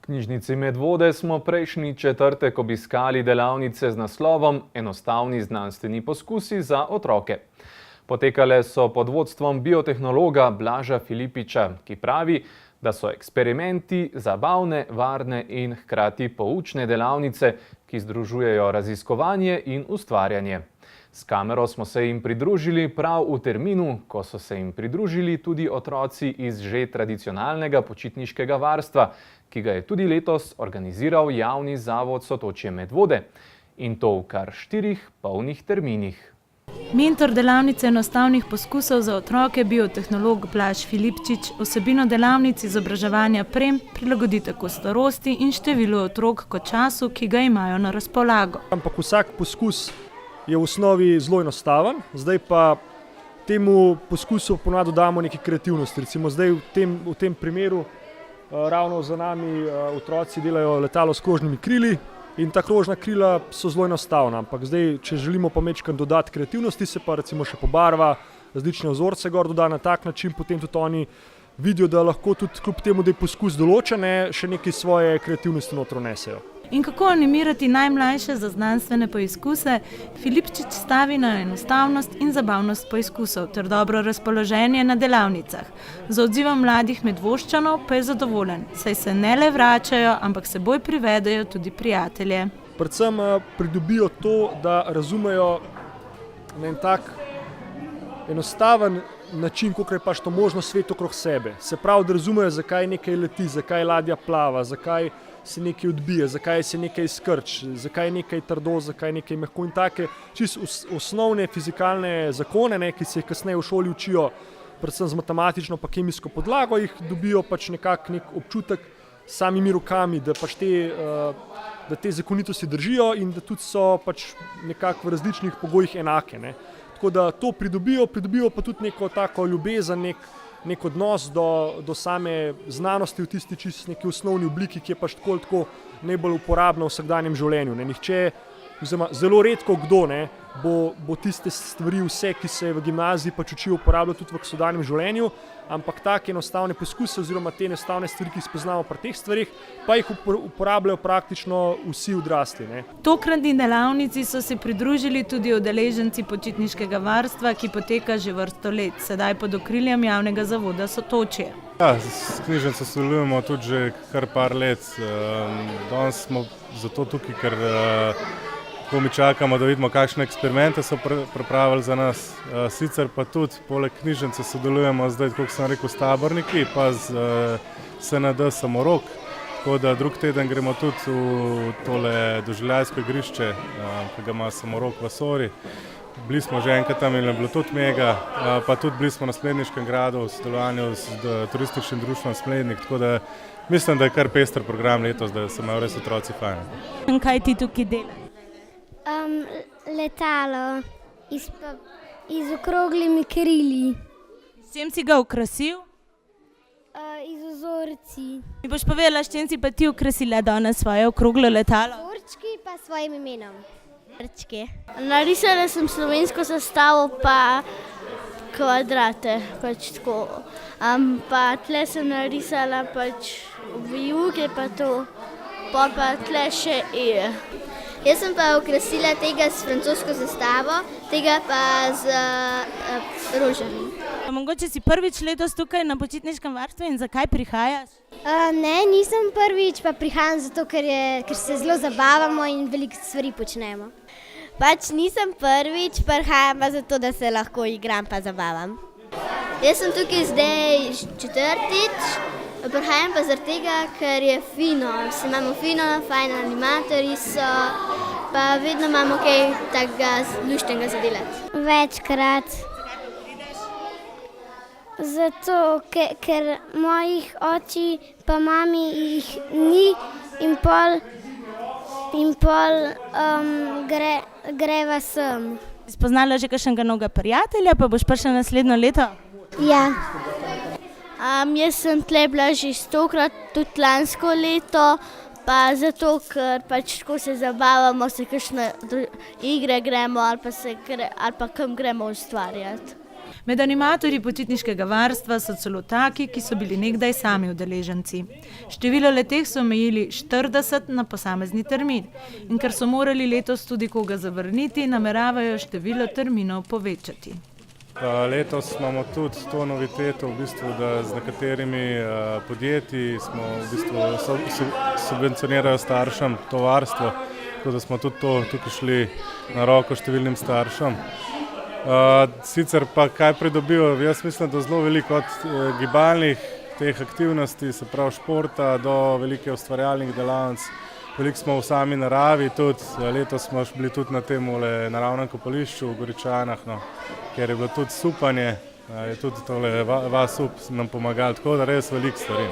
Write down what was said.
V knjižnici Medvode smo prejšnji četrtek obiskali delavnice z naslovom Enostavni znanstveni poskusi za otroke. Potekale so pod vodstvom biotehnologa Blaža Filipiča, ki pravi, da so eksperimenti zabavne, varne in hkrati poučne delavnice, ki združujejo raziskovanje in ustvarjanje. S kamero smo se jim pridružili prav v terminu, ko so se jim pridružili tudi otroci iz že tradicionalnega počitniškega varstva, ki ga je tudi letos organiziral javni zavod Sotočje Medvode. In to v kar 4 polnih terminih. Mentor delavnice enostavnih poskusov za otroke, biotehnolog Blaž Filipčič, vsebino delavnic izobraževanja prem prilagodi tako starosti in številu otrok kot času, ki ga imajo na razpolago. Ampak vsak poskus je v osnovi zelo enostaven, zdaj pa temu poskusu ponavadi dodamo nekaj kreativnosti. Recimo zdaj v tem primeru ravno za nami otroci delajo letalo s krožnimi krili in ta krožna krila so zelo enostavna, ampak zdaj, če želimo pa majčkeno dodati kreativnosti, se pa recimo še pobarva, različne vzorce gor doda na tak način, potem tudi oni vidijo, da lahko tudi kljub temu, da je poskus določen, še nekaj svoje kreativnosti notro nesejo. In kako animirati najmlajše za znanstvene poizkuse, Filipčič stavi na enostavnost in zabavnost poizkusov ter dobro razpoloženje na delavnicah. Z odzivom mladih Medvoščanov pa je zadovoljen, saj se ne le vračajo, ampak seboj privedejo tudi prijatelje. Predvsem pridobijo to, da razumejo na en tak enostaven način, kako je pač to možno svet okrog sebe. Se pravi, da razumejo, zakaj nekaj leti, zakaj ladja plava, zakaj se nekaj odbije, zakaj se nekaj skrči, zakaj nekaj trdo, zakaj nekaj mehko in take čisto osnovne fizikalne zakone, ki se jih kasneje v šoli učijo, predvsem z matematično pa kemijsko podlago, jih dobijo pač nekak nek občutek s samimi rokami, da pač da te zakonitosti držijo in da tudi so pač nekako v različnih pogojih enake. Tako da to pridobijo pa tudi neko tako ljubezen, nek odnos do same znanosti v tisti čisto neki osnovni obliki, ki je pač tako najbolj uporabna v vsakdanjem življenju. Nihče, oziroma zelo redko kdo bo tiste stvari vse, ki se v gimnaziji pač učijo, uporabljal tudi v vsakdanjem življenju, ampak take enostavne poskuse oziroma te enostavne stvari, ki jih spoznamo pri teh stvarih, pa jih uporabljajo praktično vsi odrasli. Tokratni delavnici so se pridružili tudi udeleženci počitniškega varstva, ki poteka že vrsto let, sedaj pod okriljem javnega zavoda Sotočje. Ja, s knjižnico sodelujemo tudi že kar par let. Danes smo zato tukaj, ker ko mi čakamo, da vidimo, kakšne eksperimente so pripravili za nas. Sicer pa tudi poleg knjižnice sodelujemo zdaj, kot sem rekel, s taborniki, pa z SND Samorok. Tako da drug teden gremo tudi v tole doživljajsko igrišče, ki ga ima Samorok v Sori. Bili smo že enkrat tam in je bilo tudi mega, pa tudi bili smo na Smledniškem gradu v sodelovanju s turističnim društvom Smlednik, tako da mislim, da je kar pester program letos, da se imajo res otroci fajn. In kaj ti tukaj delaš? Letalo z okroglimi krili. S čim si ga okrasil? Z vzorci. Mi boš povedala, s čim si pa ti okrasila danes svoje okroglo letalo? Vzorčki pa s svojim imenom. Narisala sem slovensko zastavo pa kvadrate, pač tako. Pa tle sem narisala pač vijuge pa to, pa tle še E. Jaz sem pa okrasila tega s francosko zastavo, tega pa z rožami. Mogoče si prvič letos tukaj na počitniškem varstvu in zakaj prihajaš? Ne, nisem prvič, pa prihajam zato, ker se zelo zabavamo in veliko stvari počnemo. Pač nisem prvič, prihajam pa zato, da se lahko igram pa zabavam. Jaz sem tukaj zdaj četrtič, prihajam pa zaradi tega, ker je fino. Imamo fino, fajn animatorji so, pa vedno imamo kaj takega luštnega za delati. Večkrat. Zato, ker mojih oči pa mami jih ni in pol greva sem. Si spoznala že kakšnega novega prijatelja, pa boš prišla naslednjo leto? Ja. Jaz sem tle bila že 100-krat, tudi lansko leto, pa zato, ker pač tako se zabavamo, se kakšne igre gremo ali pa kam gremo ustvarjati. Med animatorji počitniškega varstva so celo taki, ki so bili nekdaj sami udeleženci. Število leteh so omejili 40 na posamezni termin in ker so morali letos tudi koga zavrniti, nameravajo število terminov povečati. Letos imamo tudi to noviteto, da z nekaterimi podjetji smo subvencionirajo staršem to varstvo, tako da smo tudi tukaj šli na roko številnim staršem. Sicer pa kaj pridobijo, jaz mislim, da zelo veliko od gibalnih teh aktivnosti, se pravi športa do velike ustvarjalnih delavnic. Veliko smo v sami naravi, tudi letos smo bili tudi na tem naravnem kopališču v Goričanah, kjer je bilo tudi supanje, je tudi tole vas up nam pomagali, tako da res veliko stvari.